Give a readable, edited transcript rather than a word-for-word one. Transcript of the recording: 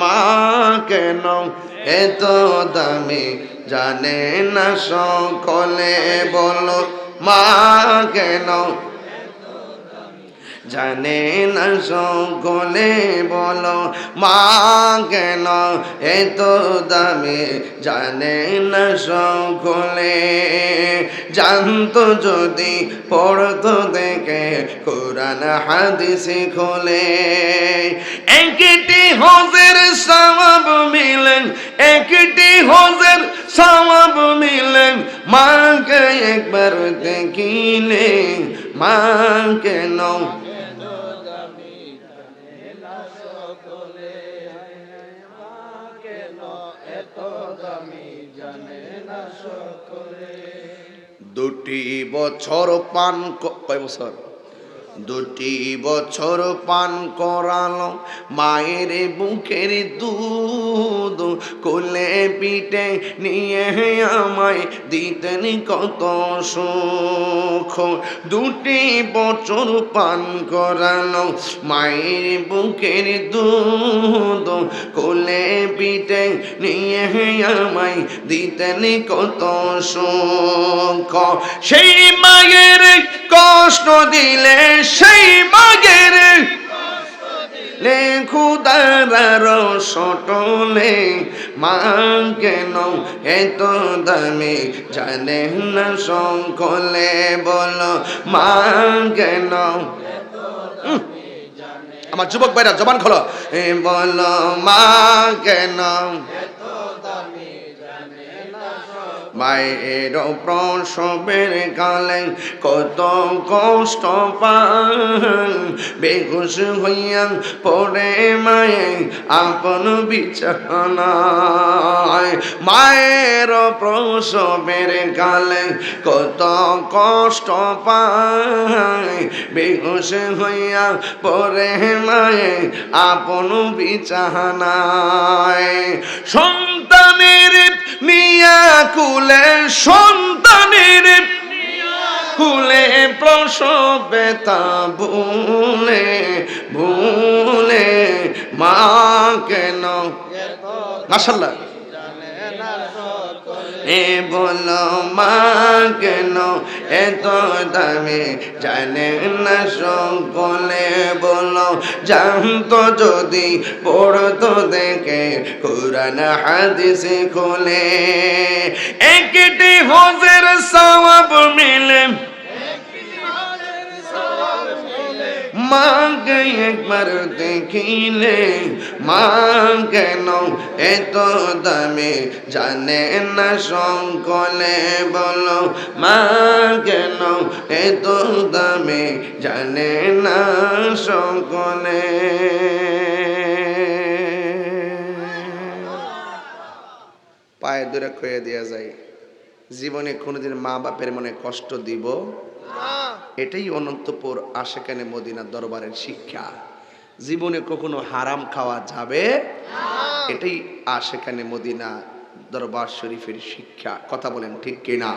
মা কেন এত দামি জানে না সকলে বলো মা কেন জানে না সকলে বলো মা কেন এত দামি জানে না সকলে জানতো যদি পড়তো দেখে কোরআন হাদিস খোলে একটি হজের সওয়াব মিলেন একটি হজের সওয়াব মিলেন মাকে একবার দেখিলে মা কেন দুটি বছর পান কয় বছর দুটি বছর পান করালো মায়ের বুকের দুধ কোলে পিঠে নিয়ে আমায় দিতেন কত সুখ দুটি বছর পান করালো মায়ের বুকের দুধ কোলে পিঠে নিয়ে আমায় দিতেন কত সুখ সেই মায়ের কষ্ট দিলে সেই মাগের খুদার সটলে মা কেন এত দামি জানে না সকলে বলো মা কেন আমার যুবক ভাইরা জবান খোলো বলো মা কেন মায়ের প্রসবের কালে কত কষ্ট পান বেহুশ হইয়া পড়ে মায়ে আপন বিছানায় মায়ের প্রসবের কালে কত কষ্ট পায় বেহুশ হইয়া পড়ে মায়ে আপন বিছানায় সন্তানের মিয়া কুলে সন্তানের কুলে প্রসবে তা ভুলে ভুলে মা কেন মাশাআল্লাহ এ বলো মা কেন এত দামি জানে না সকলে বলো জানতো যদি পড়তো দেখে কোরআন হাদিস খোলে একটি হজের সওয়াব মিলে মাকে একবার দেখিলে মা কেন এত দামি জানে না সকলে বলো মা কেন এত দামি জানে না সকলে পায়ে দূরে কয়ে দেওয়া যায় জীবনে কোনোদিন মা বাপের মনে কষ্ট দিব এটাই অনন্তপুর আশেকানে মদিনা দরবারের শিক্ষা জীবনে কখনো হারাম খাওয়া যাবে এটাই আশেকানে মদিনা দরবার শরীফের শিক্ষা কথা বলেন ঠিক কিনা